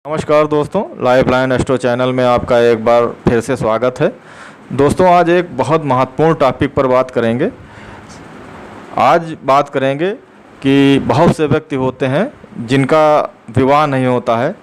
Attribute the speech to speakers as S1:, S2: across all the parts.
S1: नमस्कार दोस्तों, lifeline astro channel में आपका एक बार फिर से स्वागत है। दोस्तों, आज एक बहुत महत्वपूर्ण टॉपिक पर बात करेंगे। आज बात करेंगे कि बहुत से व्यक्ति होते हैं जिनका विवाह नहीं होता है,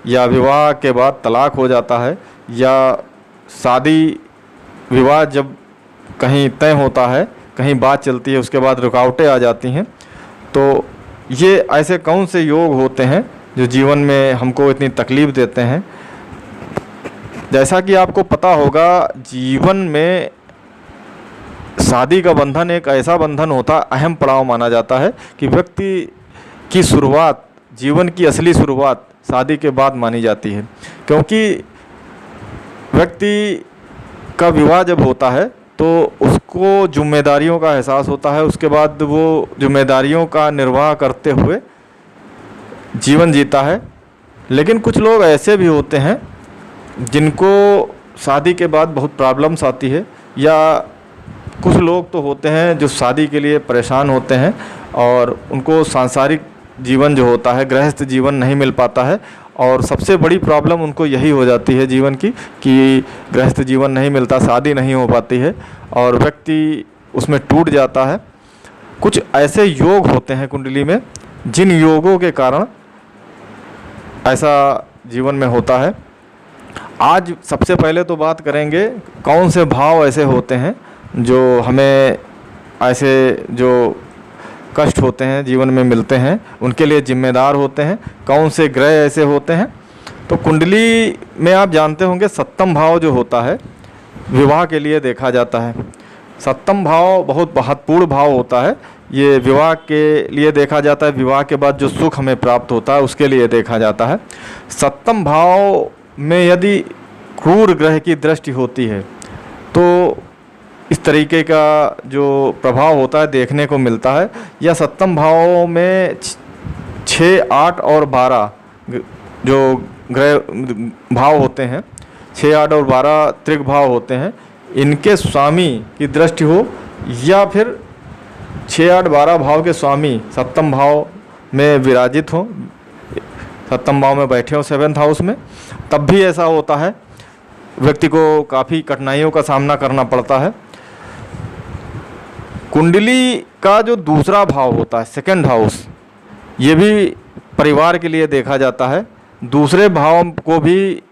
S1: या विवाह के बाद तलाक हो जाता है, या शादी विवाह जब कहीं तय होता है, कहीं बात चलती है, उसके बाद रुकावटें आ जाती हैं। तो ये ऐसे कौन से योग होते हैं जो जीवन में हमको इतनी तकलीफ़ देते हैं। जैसा कि आपको पता होगा, जीवन में शादी का बंधन एक ऐसा बंधन होता, अहम पड़ाव माना जाता है कि व्यक्ति की शुरुआत, जीवन की असली शुरुआत शादी के बाद मानी जाती है। क्योंकि व्यक्ति का विवाह जब होता है तो उसको जिम्मेदारियों का एहसास होता है। उसके बाद वो जिम्मेदारियों का निर्वाह करते हुए जीवन जीता है। लेकिन कुछ लोग ऐसे भी होते हैं जिनको शादी के बाद बहुत प्रॉब्लम्स आती है, या कुछ लोग तो होते हैं जो शादी के लिए परेशान होते हैं और उनको सांसारिक जीवन जो होता है, गृहस्थ जीवन नहीं मिल पाता है। और सबसे बड़ी प्रॉब्लम उनको यही हो जाती है जीवन की कि गृहस्थ जीवन नहीं मिलता, शादी नहीं हो पाती है और व्यक्ति उसमें टूट जाता है। कुछ ऐसे योग होते हैं कुंडली में, जिन योगों के कारण ऐसा जीवन में होता है। आज सबसे पहले तो बात करेंगे कौन से भाव ऐसे होते हैं जो हमें ऐसे जो कष्ट होते हैं जीवन में मिलते हैं, उनके लिए जिम्मेदार होते हैं। कौन से ग्रह ऐसे होते हैं। तो कुंडली में आप जानते होंगे सप्तम भाव जो होता है विवाह के लिए देखा जाता है। सप्तम भाव बहुत महत्वपूर्ण भाव होता है। ये विवाह के लिए देखा जाता है, विवाह के बाद जो सुख हमें प्राप्त होता है उसके लिए देखा जाता है। सप्तम भाव में यदि क्रूर ग्रह की दृष्टि होती है तो इस तरीके का जो प्रभाव होता है देखने को मिलता है। या सप्तम भाव में 6, 8 और 12 जो ग्रह भाव होते हैं, 6, 8 और 12 त्रिक भाव होते हैं, इनके स्वामी की दृष्टि हो, या फिर 6, 8, 12 भाव के स्वामी सप्तम भाव में विराजित हो, सप्तम भाव में बैठे हो 7th हाउस में, तब भी ऐसा होता है। व्यक्ति को काफ़ी कठिनाइयों का सामना करना पड़ता है। कुंडली का जो दूसरा भाव होता है 2nd हाउस, ये भी परिवार के लिए देखा जाता है। दूसरे भाव को भी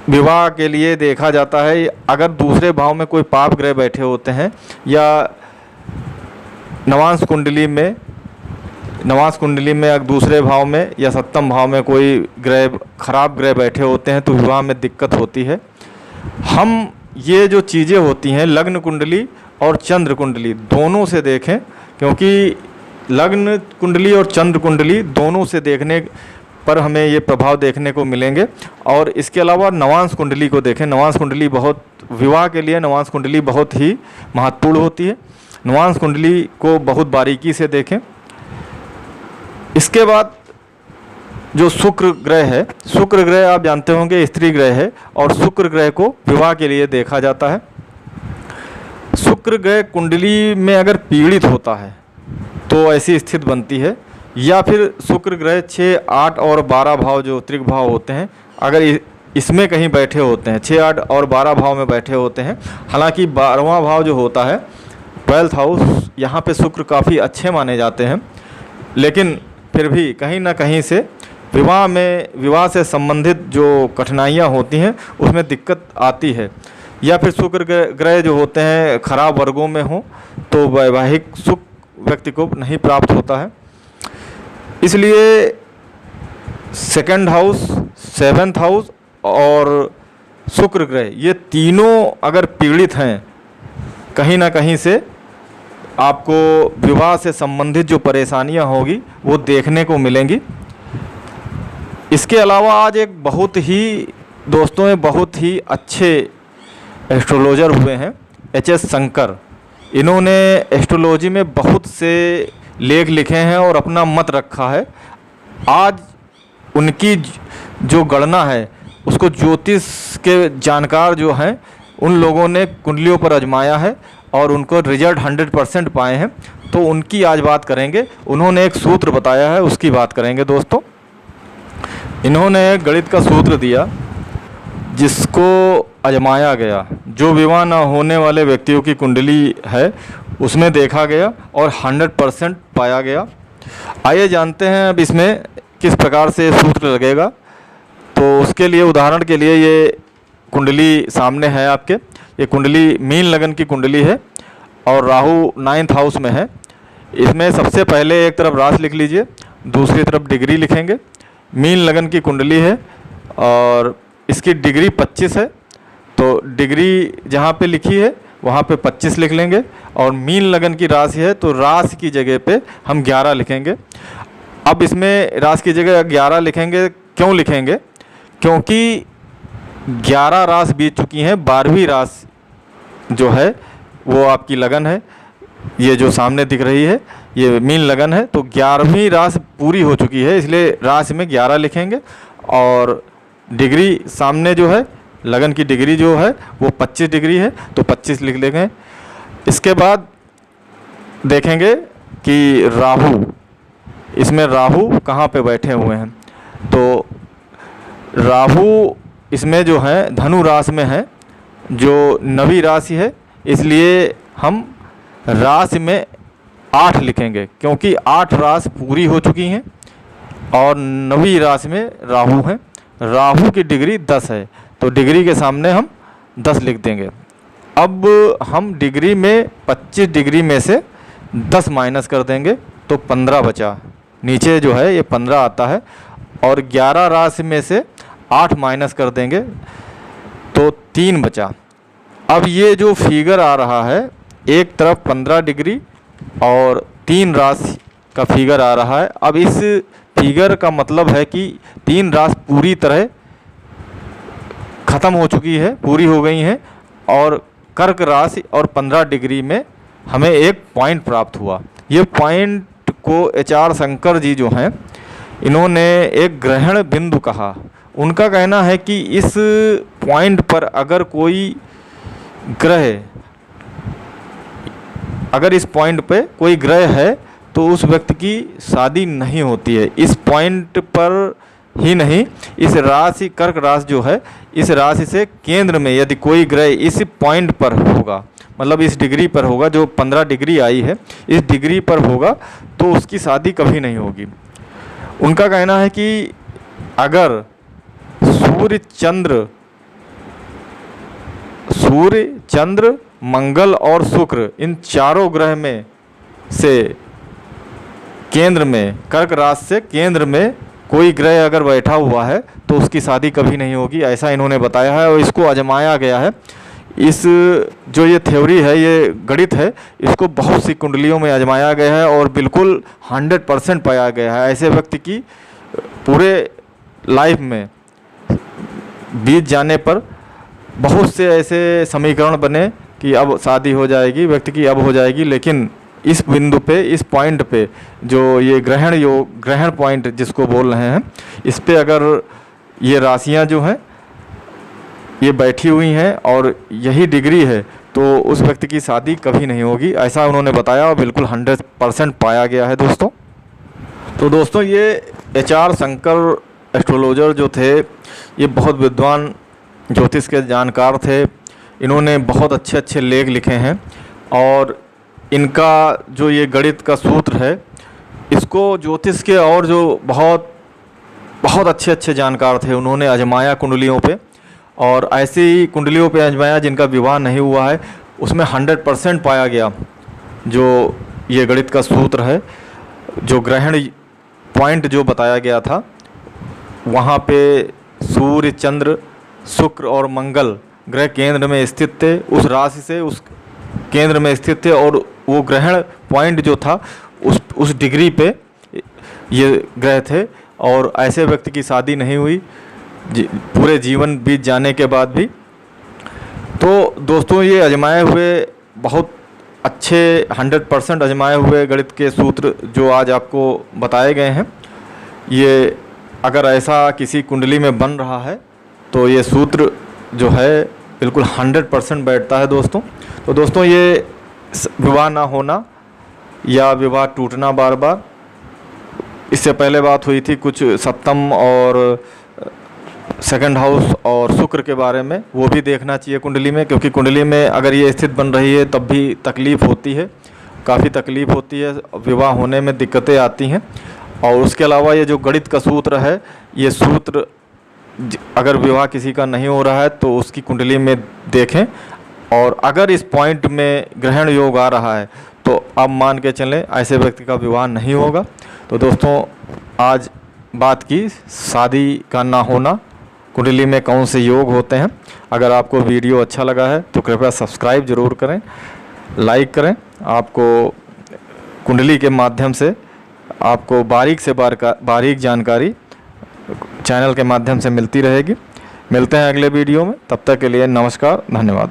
S1: विवाह के लिए देखा जाता है। अगर दूसरे भाव में कोई पाप ग्रह बैठे होते हैं, या नवांश कुंडली में अगर दूसरे भाव में या सप्तम भाव में कोई ग्रह, खराब ग्रह बैठे होते हैं, तो विवाह में दिक्कत होती है। हम ये जो चीज़ें होती हैं लग्न कुंडली और चंद्र कुंडली दोनों से देखें, क्योंकि लग्न कुंडली और चंद्र कुंडली दोनों से देखने पर हमें ये प्रभाव देखने को मिलेंगे। और इसके अलावा नवांश कुंडली को देखें। नवांश कुंडली बहुत, विवाह के लिए नवांश कुंडली बहुत ही महत्वपूर्ण होती है। नवांश कुंडली को बहुत बारीकी से देखें। इसके बाद जो शुक्र ग्रह है, शुक्र ग्रह आप जानते होंगे स्त्री ग्रह है, और शुक्र ग्रह को विवाह के लिए देखा जाता है। शुक्र ग्रह कुंडली में अगर पीड़ित होता है तो ऐसी स्थिति बनती है। या फिर शुक्र ग्रह 6, 8 और 12 भाव जो त्रिक भाव होते हैं, अगर इसमें कहीं बैठे होते हैं, 6, 8 और 12 भाव में बैठे होते हैं। हालांकि 12वां भाव जो होता है 12th हाउस, यहाँ पे शुक्र काफ़ी अच्छे माने जाते हैं, लेकिन फिर भी कहीं ना कहीं से विवाह से संबंधित जो कठिनाइयाँ होती हैं उसमें दिक्कत आती है। या फिर शुक्र ग्रह जो होते हैं खराब वर्गों में हो तो वैवाहिक सुख व्यक्ति को नहीं प्राप्त होता है। इसलिए 2nd हाउस, 7th हाउस और शुक्र ग्रह, ये तीनों अगर पीड़ित हैं, कहीं ना कहीं से आपको विवाह से संबंधित जो परेशानियां होगी वो देखने को मिलेंगी। इसके अलावा आज एक बहुत ही दोस्तों में बहुत ही अच्छे एस्ट्रोलॉजर हुए हैं, HS शंकर। इन्होंने एस्ट्रोलॉजी में बहुत से लेख लिखे हैं और अपना मत रखा है। आज उनकी जो गणना है उसको ज्योतिष के जानकार जो हैं उन लोगों ने कुंडलियों पर आजमाया है और उनको रिजल्ट 100% पाए हैं। तो उनकी आज बात करेंगे। उन्होंने एक सूत्र बताया है, उसकी बात करेंगे दोस्तों। इन्होंने एक गणित का सूत्र दिया जिसको आजमाया गया। जो विवाह न होने वाले व्यक्तियों की कुंडली है उसमें देखा गया और 100% पाया गया। आइए जानते हैं अब इसमें किस प्रकार से सूत्र लगेगा। तो उसके लिए उदाहरण के लिए ये कुंडली सामने है आपके। ये कुंडली मीन लगन की कुंडली है और राहु 9th हाउस में है। इसमें सबसे पहले एक तरफ राशि लिख लीजिए, दूसरी तरफ डिग्री लिखेंगे। मीन लगन की कुंडली है और इसकी डिग्री 25 है, तो डिग्री जहाँ पे लिखी है वहाँ पे 25 लिख लेंगे। और मीन लगन की राशि है तो राशि की जगह पे हम 11 लिखेंगे। अब इसमें राशि की जगह 11 लिखेंगे, क्यों लिखेंगे? क्योंकि 11 राशि बीत चुकी हैं, 12वीं राशि जो है वो आपकी लगन है। ये जो सामने दिख रही है ये मीन लगन है, तो 11वीं राशि पूरी हो चुकी है, इसलिए राशि में 11 लिखेंगे। और डिग्री सामने जो है लगन की डिग्री जो है वो 25 डिग्री है, तो 25 लिख लेंगे। इसके बाद देखेंगे कि राहु, इसमें राहु कहाँ पे बैठे हुए हैं। तो राहु इसमें जो है धनु राशि में है, जो 9वीं राशि है, इसलिए हम राशि में 8 लिखेंगे क्योंकि 8 राशि पूरी हो चुकी हैं और 9वीं राशि में राहु है। राहु की डिग्री 10 है, तो डिग्री के सामने हम 10 लिख देंगे। अब हम डिग्री में 25 डिग्री में से 10 माइनस कर देंगे तो 15 बचा। नीचे जो है ये 15 आता है और 11 राशि में से 8 माइनस कर देंगे तो 3 बचा। अब ये जो फिगर आ रहा है, एक तरफ 15 डिग्री और 3 राशि का फिगर आ रहा है। अब इस फिगर का मतलब है कि 3 राशि पूरी तरह ख़त्म हो चुकी है, पूरी हो गई हैं और कर्क राशि और 15 डिग्री में हमें एक पॉइंट प्राप्त हुआ। ये पॉइंट को HR शंकर जी जो हैं इन्होंने एक ग्रहण बिंदु कहा। उनका कहना है कि इस पॉइंट पर अगर कोई ग्रह, अगर इस पॉइंट पे कोई ग्रह है तो उस व्यक्ति की शादी नहीं होती है। इस पॉइंट पर ही नहीं, इस राशि कर्क राशि जो है, इस राशि से केंद्र में यदि कोई ग्रह इस पॉइंट पर होगा, मतलब इस डिग्री पर होगा, जो 15 डिग्री आई है इस डिग्री पर होगा, तो उसकी शादी कभी नहीं होगी। उनका कहना है कि अगर सूर्य चंद्र मंगल और शुक्र इन चारों ग्रह में से केंद्र में, कर्क राशि से केंद्र में कोई ग्रह अगर बैठा हुआ है तो उसकी शादी कभी नहीं होगी, ऐसा इन्होंने बताया है और इसको आजमाया गया है। इस जो ये थ्योरी है, ये गणित है, इसको बहुत सी कुंडलियों में आजमाया गया है और बिल्कुल 100% पाया गया है। ऐसे व्यक्ति की पूरे लाइफ में बीत जाने पर बहुत से ऐसे समीकरण बने कि अब शादी हो जाएगी व्यक्ति की, अब हो जाएगी, लेकिन इस बिंदु पे, इस पॉइंट पे जो ये ग्रहण पॉइंट जिसको बोल रहे हैं, इस पे अगर ये राशियां जो हैं ये बैठी हुई हैं और यही डिग्री है तो उस व्यक्ति की शादी कभी नहीं होगी, ऐसा उन्होंने बताया और बिल्कुल 100% पाया गया है दोस्तों। तो दोस्तों ये HR शंकर एस्ट्रोलॉजर जो थे ये बहुत विद्वान ज्योतिष के जानकार थे। इन्होंने बहुत अच्छे अच्छे लेख लिखे हैं और इनका जो ये गणित का सूत्र है इसको ज्योतिष के और जो बहुत बहुत अच्छे अच्छे जानकार थे उन्होंने आजमाया कुंडलियों पे, और ऐसी कुंडलियों पे आजमाया जिनका विवाह नहीं हुआ है, उसमें 100% पाया गया जो ये गणित का सूत्र है। जो ग्रहण पॉइंट जो बताया गया था वहाँ पे सूर्य चंद्र शुक्र और मंगल ग्रह केंद्र में स्थित थे, उस राशि से उस केंद्र में स्थित थे और वो ग्रहण पॉइंट जो था उस डिग्री पे ये ग्रह थे और ऐसे व्यक्ति की शादी नहीं हुई पूरे जीवन बीत जाने के बाद भी। तो दोस्तों ये आजमाए हुए बहुत अच्छे 100% आजमाए हुए गणित के सूत्र जो आज आपको बताए गए हैं, ये अगर ऐसा किसी कुंडली में बन रहा है तो ये सूत्र जो है बिल्कुल 100% बैठता है दोस्तों। तो दोस्तों ये विवाह ना होना या विवाह टूटना बार बार, इससे पहले बात हुई थी कुछ सप्तम और सेकंड हाउस और शुक्र के बारे में, वो भी देखना चाहिए कुंडली में, क्योंकि कुंडली में अगर ये स्थित बन रही है तब भी तकलीफ़ होती है, काफ़ी तकलीफ़ होती है, विवाह होने में दिक्कतें आती हैं। और उसके अलावा ये जो गणित का सूत्र है, ये सूत्र अगर विवाह किसी का नहीं हो रहा है तो उसकी कुंडली में देखें, और अगर इस पॉइंट में ग्रहण योग आ रहा है तो आप मान के चलें ऐसे व्यक्ति का विवाह नहीं होगा। तो दोस्तों, आज बात की शादी का ना होना, कुंडली में कौन से योग होते हैं। अगर आपको वीडियो अच्छा लगा है तो कृपया सब्सक्राइब ज़रूर करें, लाइक करें। आपको कुंडली के माध्यम से आपको बारीक से बारीक जानकारी चैनल के माध्यम से मिलती रहेगी। मिलते हैं अगले वीडियो में, तब तक के लिए नमस्कार, धन्यवाद।